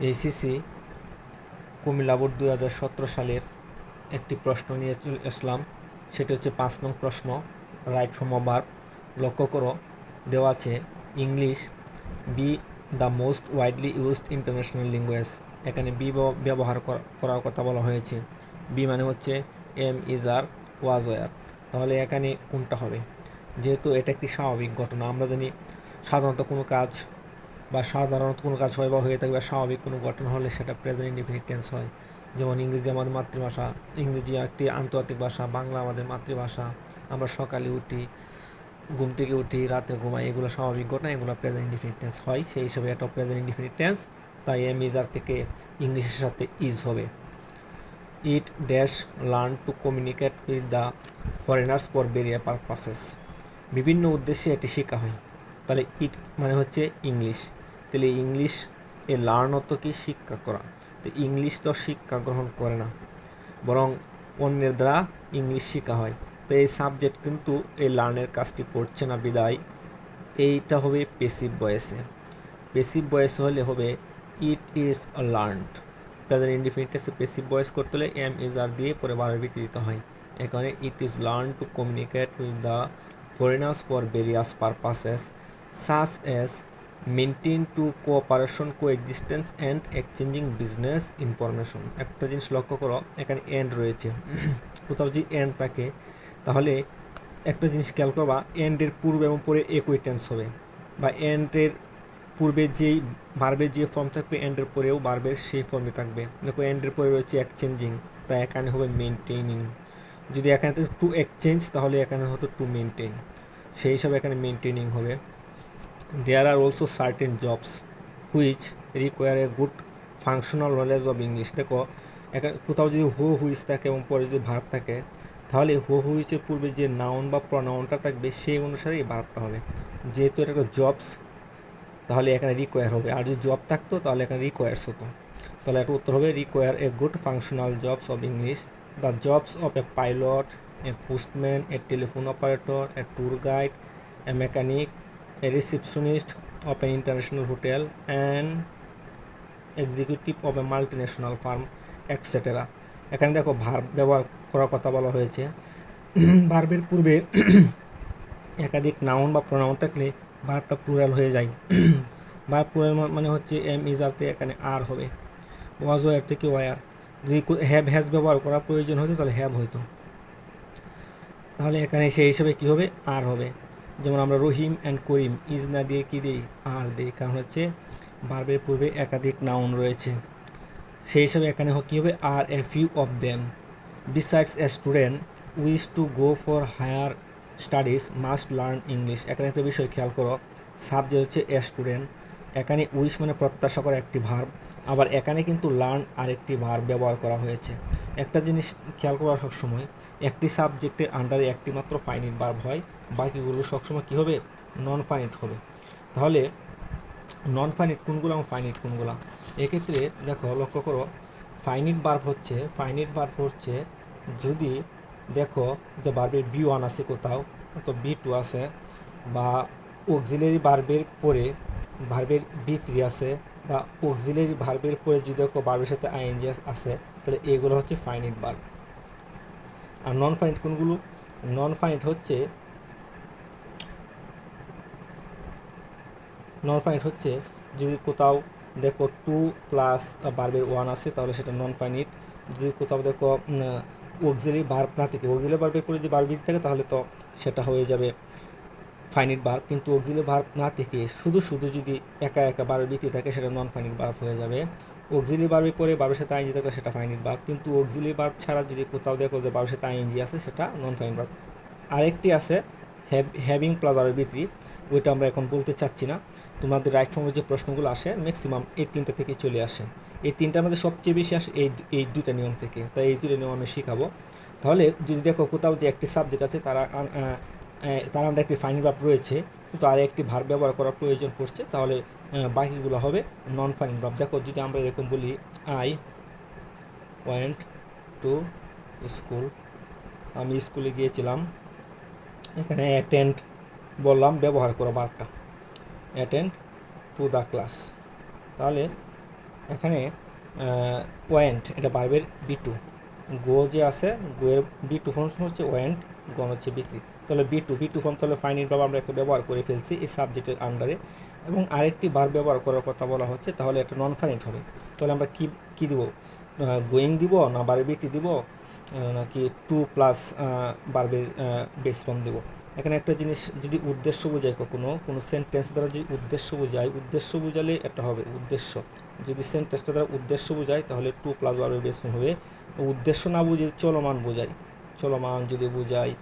HSC Comilla board 2017 সালের একটি প্রশ্ন নিয়ে আসলাম। সেটা হচ্ছে 5 নং প্রশ্ন, রাইট ফর্ম অফ ভার্ব। লক্ষ্য করো, দেওয়া আছে English be the most widely used international language. এখানে বি ব্যবহার করার কথা বলা হয়েছে। বি মানে হচ্ছে am, is, are, was, were. তাহলে এখানে কোনটা হবে? যেহেতু এটা একটি স্বাভাবিক ঘটনা, আমরা জানি সাধারণত কোনো কাজ হয় বা হয়ে থাকে, বা স্বাভাবিক কোনো ঘটনা হলে সেটা প্রেজেন্ট ইনডিফিনিট টেন্স হয়। যেমন ইংরেজি আমাদের মাতৃভাষা, ইংরেজি একটি আন্তর্জাতিক ভাষা, বাংলা আমাদের মাতৃভাষা। আমরা সকালে উঠি, ঘুম থেকে উঠি, রাতে ঘুমাই, এগুলো স্বাভাবিক ঘটনা, এগুলো প্রেজেন্ট ইনডিফিনিট টেন্স হয়। সেই হিসাবে এটা প্রেজেন্ট ইনডিফিনিট টেন্স, তাই এম, ইজ, আর থেকে ইংলিশের সাথে ইজ হবে। It dash learn to communicate with the foreigners for various purposes. বিভিন্ন উদ্দেশ্যে এটি শেখা হয়। তাহলে ইট মানে হচ্ছে ইংলিশ, তাহলে ইংলিশ এ লার্ন অর্থ কি? শিক্ষা করা। তো ইংলিশ তো শিক্ষা গ্রহণ করে না, বরং অন্যের দ্বারা ইংলিশ শেখা হয়। তো এই সাবজেক্ট কিন্তু এই লার্নের কাজটি করছে না, বিদায় এইটা হবে পেসিভ ভয়েসে। পেসিভ ভয়েস হলে হবে ইট ইজ লার্নড। প্রেজেন্ট ইনডিফিনিটেন্সে পেসিভ ভয়েস করতে হলে এম, ইজ, আর দিয়ে পরে ভার্বের ভিত্তি দিতে হয়। এখানে it is learn to communicate with the foreigners for various purposes such as maintain to cooperation, coexistence and exchanging business information. একটা জিনিস লক্ষ্য করো, এখানে এন্ড রয়েছে। কোথাও যদি এন্ড থাকে তাহলে একটা জিনিস খেয়াল করবা, এন্ডের পূর্বে এবং পরে একই টেন্স হবে, বা এন্ডের পূর্বে যেই ভার্বের যে ফর্ম থাকবে এন্ডের পরেও ভার্বের সেই ফর্মে থাকবে। দেখো এন্ডের পরে রয়েছে এক্সচেঞ্জিং, তাই এখানে হবে মেনটেনিং। যদি এখানে থাকে টু এক্সচেঞ্জ তাহলে এখানে হতো টু মেনটেন, সেই হিসাবে এখানে মেনটেনিং হবে। There are also certain jobs which require a good functional knowledge of English. দেখো কোথাও যদি হুইচ থাকে এবং পরে যদি ভার্ব থাকে, তাহলে হুইচের পূর্বে যে নাউন বা প্রনাউনটা থাকবে সেই অনুসারে এই ভার্বটা হবে। যেহেতু এটা একটা জবস, তাহলে এখানে রিকোয়ার হবে, আর যদি জব থাকতো তাহলে এখানে রিকোয়ার্স হতো। তাহলে একটা উত্তর হবে require a good functional jobs of English. The jobs of a pilot, A postman, A telephone operator, A tour guide, A mechanic, A receptionist of N international hotel, and executive of A multinational farm, etcetera. এখানে দেখো verb ব্যবহার করার কথা বলা হয়েছে। ভার্বের পূর্বে একাধিক নাউন বা প্রনাউন থাকলে ভার্বটা প্লুরাল হয়ে যায়। ভার্ব প্লুরাল মানে হচ্ছে এম, ইজ, আর থেকে এখানে আর হবে, ওয়াজ, ওয়ার থেকে ওয়ার। যদি হ্যাভ, হ্যাজ ব্যবহার করার প্রয়োজন হতো তাহলে হ্যাভ হইতো, তাহলে এখানে সেই হিসেবে কী হবে? আর হবে। যেমন আমরা রহিম অ্যান্ড করিম ইজ না দিয়ে কী দিই? আর দিই, কারণ হচ্ছে ভার্বের পূর্বে একাধিক নাউন রয়েছে। সেই হিসাবে এখানে কী হবে? Are a few of them besides a student wish to go for higher studies must learn English. এখানে একটা বিষয় খেয়াল করো, সাবজেক্ট হচ্ছে এ স্টুডেন্ট, এখানে উইশ মানে প্রত্যাশা করা একটি ভার্ব, আবার এখানে কিন্তু লার্ন আরেকটি ভার্ব ব্যবহার করা হয়েছে। একটা জিনিস খেয়াল করা সবসময়, একটি সাবজেক্টের আন্ডারে একটি মাত্র ফাইনিট ভার্ব হয়, বাকিগুলো সবসময় কী হবে? নন ফাইনিট হবে। তাহলে নন ফাইনিট কোনগুলো এবং ফাইনিট কোনগুলো? এক্ষেত্রে দেখো, লক্ষ্য করো, ফাইনিট ভার্ব হচ্ছে যদি দেখো যে ভার্বের বি ওয়ান আছে কোথাও, তো বি টু আছে, বা অক্সিলারি ভার্বের পরে ভার্বের বি থ্রি আছে, বা অক্সিলারি ভার্বের পরে যদি দেখো ভার্বের সাথে আইএনজি আছে, তাহলে এগুলো হচ্ছে ফাইনিট ভার্ব। আর নন ফাইনিট কোনগুলো? নন ফাইনিট হচ্ছে যদি কোথাও দেখো টু প্লাস ভার্বের ওয়ান আছে তাহলে সেটা নন ফাইনিট। যদি কোথাও দেখো অক্সিলারি ভার্ব না থাকে, অক্সিলারি ভার্বের পরে যদি ভার্ব থাকে তাহলে তো সেটা হয়ে যাবে ফাইনিট ভার্ব। কিন্তু অক্সিলারি ভার্ব না থেকে শুধু যদি একা একা ভার্বের ভিত্তি থাকে সেটা নন ফাইনিট ভার্ব হয়ে যাবে। অক্সিলারি ভার্বের পরে ভার্বের সাথে আইএনজি থাকলে সেটা ফাইনিট ভার্ব, কিন্তু অক্সিলারি ভার্ব ছাড়া যদি কোথাও দেখো যে ভার্বের সাথে আইএনজি আছে সেটা নন ফাইনিট ভার্ব। আরেকটি আছে হ্যাভিং প্লাস ভার্বের ভিত্তি, ওইটা আমরা এখন বলতে চাচ্ছি না। তোমাদের রাইট ফর্মের যে প্রশ্নগুলো আসে ম্যাক্সিমাম এই তিনটা থেকে চলে আসে। এই তিনটার মধ্যে সবচেয়ে বেশি আসে এই দুইটা নিয়ম থেকে, তাই এই দুইটা নিয়ম আমি শেখাবো। তাহলে যদি দেখো কোথাও যে একটি সাবজেক্ট আছে তার আন্ডার একটি ফাইনিট ভার্ব রয়েছে, কিন্তু আর একটি ভার্ব ব্যবহার করার প্রয়োজন পড়ছে, তাহলে বাকিগুলো হবে নন ফাইনিট ভার্ব। দেখো যদি আমরা এরকম বলি, আই ওয়েন্ট টু স্কুল, আমি স্কুলে গিয়েছিলাম, এখানে অ্যাটেন্ড বললাম, ব্যবহার করো ভার্বটা অ্যাটেন্ড টু দ্য ক্লাস। তাহলে এখানে ওয়েন্ট এটা ভার্বের বি টু, গো যে আছে গোয়ের বি টু ফর্ম হচ্ছে ওয়েন্ট, গন হচ্ছে বিক্রি। তাহলে বি টু ফর্ম তাহলে ফাইনিট ভার্ব আমরা একটা ব্যবহার করে ফেলছি এই সাবজেক্টের আন্ডারে, এবং আরেকটি ভার্ব ব্যবহার করার কথা বলা হচ্ছে, তাহলে একটা নন ফাইনিট হবে। তাহলে আমরা কি দিব, গোয়িং দিব না ভার্বের বিটি দিব, নাকি টু প্লাস ভার্বের বেস ফর্ম দিব। এখানে একটা জিনিস, যদি উদ্দেশ্য বোঝায় কোনো সেন্টেন্স দ্বারা যদি উদ্দেশ্য বোঝায়, উদ্দেশ্য বোঝালে এটা হবে উদ্দেশ্য। যদি সেন্টেন্সটা দ্বারা উদ্দেশ্য বোঝায় তাহলে টু প্লাস ভার্বের বেস ফর্ম হবে। উদ্দেশ্য না বুঝে চলমান বোঝায়, চলমান যদি বোঝায়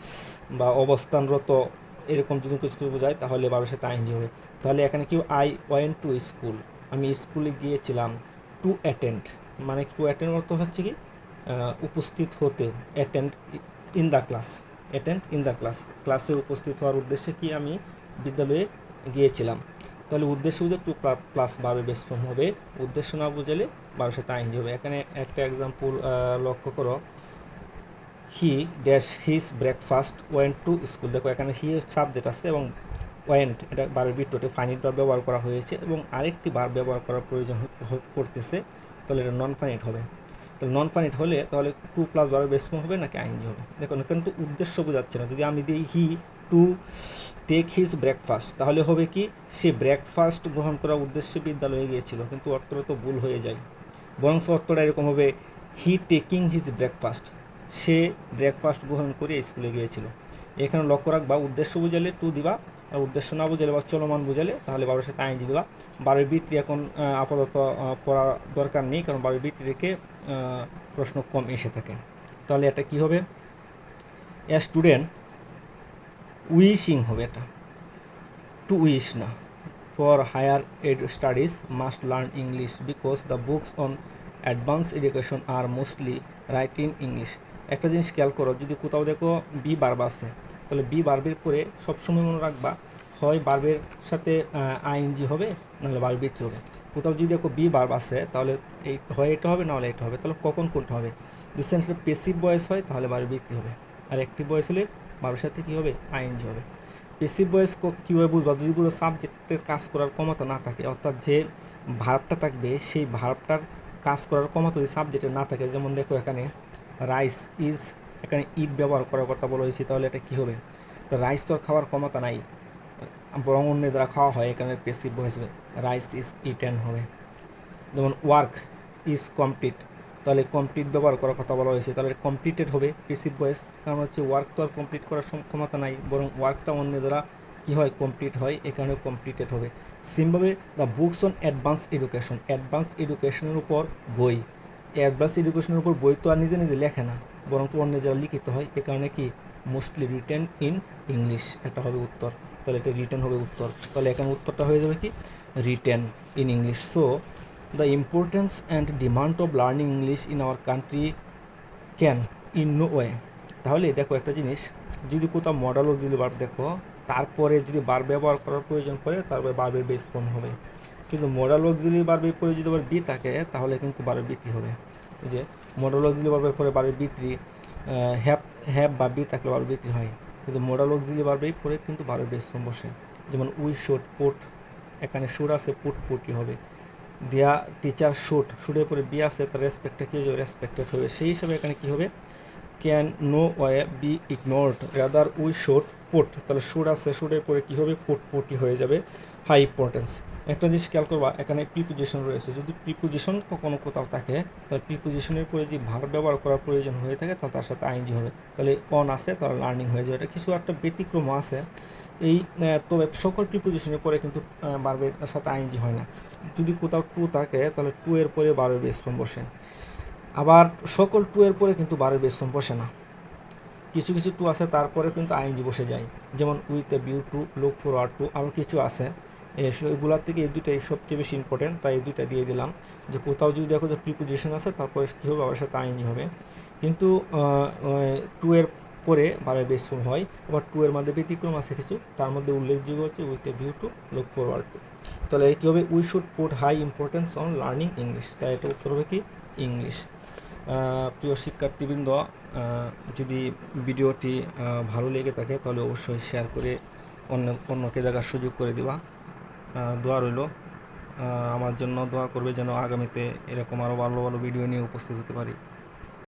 বা অবস্থানরত এরকম যদি কিছু বোঝায় তাহলে ভার্বের সাথে আইএনজি হবে। তাহলে এখানে কি আই ওয়েন্ট টু স্কুল, আমি স্কুলে গিয়েছিলাম। টু অ্যাটেন্ড মানে টু অ্যাটেন্ড অর্থ হচ্ছে কি উপস্থিত হতে, attend in the class, attend in the class, ক্লাসে উপস্থিত হওয়ার উদ্দেশ্যে কি আমি বিদ্যালয়ে গিয়েছিলাম। তাহলে উদ্দেশ্য বুঝে টু প্লাস ভার্বের বেস ফর্ম হবে, উদ্দেশ্য না বুঝালে ভার্বের সাথে আইএনজি হবে। এখানে একটা এক্সাম্পল লক্ষ্য করো, he dash his breakfast went to school. দেখো এখানে হি সাবজেক্ট আছে এবং ওয়েন্ট এটা ভার্বের বিটোতে ফাইনিট ভার্ব ব্যবহার করা হয়েছে এবং আরেকটি ভার্ব ব্যবহার করার প্রয়োজন পড়তেছে, তাহলে এটা নন ফাইনিট হবে। তাহলে নন ফাইনিট হলে তাহলে টু প্লাস ভার্বের বেস ফর্ম হবে নাকি আইএনজি হবে। দেখুন এখানে তো উদ্দেশ্য বোঝাচ্ছে না, যদি আমি দিই হি টু টেক হিজ ব্রেকফাস্ট তাহলে হবে কি সে ব্রেকফাস্ট গ্রহণ করার উদ্দেশ্যে বিদ্যালয়ে গিয়েছিল, কিন্তু অর্থটা তো ভুল হয়ে যায়। বরং অর্থটা এরকম হবে হি টেকিং হিজ ব্রেকফাস্ট, সে ব্রেকফাস্ট গ্রহণ করে স্কুলে গিয়েছিল। এখানে লক্ষ্য রাখবা উদ্দেশ্য বুঝালে টু দিবা, আর উদ্দেশ্য না বুঝালে বা চলমান বুঝালে তাহলে ভার্বের সাথে আইএনজি দিবা। ভার্বের বৃত্তি এখন আপাতত পড়া দরকার নেই, কারণ ভার্বের বৃত্তি থেকে প্রশ্ন কম এসে থাকে। তাহলে এটা কি হবে, এ স্টুডেন্ট উইশিং হবে, এটা টু উইশ না। For higher studies must learn English because the books on advance education are mostly write in English. একটা জিনিস খেয়াল করো, যদি কোথাও দেখো বি ভার্ব আছে তাহলে বি ভার্বের পরে সবসময় মনে রাখবা হয় ভার্বের সাথে আইএনজি হবে নাহলে ভার্ব বৃত্তি হবে। কোথাও যদি দেখো বি ভার্ব আছে তাহলে এই হয় এটা হবে নাহলে এটা হবে, তাহলে কখন কোনটা হবে। যদি সেন্সটা পেসিভ ভয়েস হয় তাহলে ভার্ব বৃত্তি হবে, আর অ্যাক্টিভ ভয়েস হলে ভার্বের সাথে কী হবে আইএনজি হবে। পেসিভ ভয়েস কীভাবে বুঝবা, যদি পুরো সাবজেক্টের কাজ করার ক্ষমতা না থাকে, অর্থাৎ যে ভার্বটা থাকবে সেই ভার্বটার কাজ করার ক্ষমতা যদি সাবজেক্টে না থাকে, যেমন দেখো এখানে রাইস ইজ, এখানে ইট ব্যবহার করার কথা বলা হয়েছে, তাহলে এটা কী হবে, তো রাইস তো আর খাওয়ার ক্ষমতা নাই, বরং অন্যের দ্বারা খাওয়া হয়, এখানে পেসিভ ভয়েস হবে রাইস ইজ ইটেন হবে। যেমন ওয়ার্ক ইজ কমপ্লিট, তাহলে কমপ্লিট ব্যবহার করার কথা বলা হয়েছে, তাহলে কমপ্লিটেড হবে পেসিভ ভয়েস, কারণ হচ্ছে ওয়ার্ক তো আর কমপ্লিট করার ক্ষমতা নাই, বরং ওয়ার্কটা অন্য দ্বারা কী হয় কমপ্লিট হয়, এখানেও কমপ্লিটেড হবে। সিমভাবে the books on advance education, advance এডুকেশনের উপর বই, অ্যাডভান্স এডুকেশনের উপর বই তো আর নিজে নিজে লেখে না, বরং তো অন্য যারা লিখিত হয়, এ কারণে কি মোস্টলি রিটেন ইন ইংলিশ, এটা হবে উত্তর। তাহলে এটা রিটেন হবে উত্তর, তাহলে এখানে উত্তরটা হয়ে যাবে কি written in English. So the importance and demand of learning English in our country can in no way। তাহলে দেখো একটা জিনিস, যদি কোথাও মডেল অক্সিলারি ভার্ব দেখো তারপরে যদি ভার্ব ব্যবহার করার প্রয়োজন পড়ে তারপরে ভার্বের বেস ফর্ম হবে, কিন্তু মডেল অক্সিলারি ভার্বের পরে যদি আবার বি থাকে তাহলে কিন্তু ভার্বের বৃত্তি হবে। এই যে মডেল অক্সিলারি ভার্বের পরে ভার্বের বৃত্তি হ্যাভ বা বি থাকলে ভার্বের বৃত্তি হয়, কিন্তু মডেল অক্সিলারি ভার্বের পরে কিন্তু ভার্বের বেস ফর্ম বসে। যেমন উই শুড পুট, এখানে শুড আছে পুটই হবে। দেয়া টিচার শুডের পরে বি আছে, তার রেসপেক্টটা কী হবে রেসপেক্টেড হবে, সেই হিসাবে এখানে কী হবে can no way be ignored rather we should put, তাহলে শুড আছে শুডের পরে কী হবে পুটই হয়ে যাবে হাই ইম্পর্টেন্স। একটা জিনিস খেয়াল করবা, এখানে প্রিপোজিশন রয়েছে, যদি প্রিপোজিশন কখনো কোথাও থাকে তাহলে প্রিপোজিশনের পরে যদি ভার্ব ব্যবহার করার প্রয়োজন হয়ে থাকে তাহলে তার সাথে আইএনজি হবে, তাহলে অন আছে তাহলে লার্নিং হয়ে যাবে। এটা কিছু একটা ব্যতিক্রম আছে এই, তবে সকল প্রিপোজিশনের পরে কিন্তু ভার্বের সাথে আইএনজি হয় না। যদি কোথাও টু থাকে তাহলে টু এর পরে ভার্বের বেস ফর্ম বসে, আবার সকল টু এর পরে কিন্তু ভার্বের বেস ফর্ম বসে না, কিছু কিছু টু আছে তারপরে কিন্তু আইএনজি বসে যায়, যেমন with a view to, look forward two, আরও কিছু আছে। এগুলোর থেকে এই দুইটাই সবচেয়ে বেশি ইম্পর্টেন্ট, তাই এই দুইটা দিয়ে দিলাম। যে কোথাও যদি দেখো যে প্রিপোজিশন আছে তারপরে কী হবে আবার সাথে আইএনজি হবে, কিন্তু টু এর পরে ভার্বের বেস ফর্ম হয়। আবার টু এর মধ্যে ব্যতিক্রম আছে কিছু, তার মধ্যে উল্লেখযোগ্য হচ্ছে with a view to, look forward to. তাহলে কী হবে we should put high importance on learning English, তাই এটা উত্তর হবে কি ইংলিশ। প্রিয় শিক্ষার্থীবৃন্দ, যদি ভিডিওটি ভালো লেগে থাকে তাহলে অবশ্যই শেয়ার করে অন্যকে দেখার সুযোগ করে দিবা। দোয়া রইল। আমার জন্য দোয়া করবে যেন আগামীতে এরকম আরও ভালো ভালো ভিডিও নিয়ে উপস্থিত হতে পারি।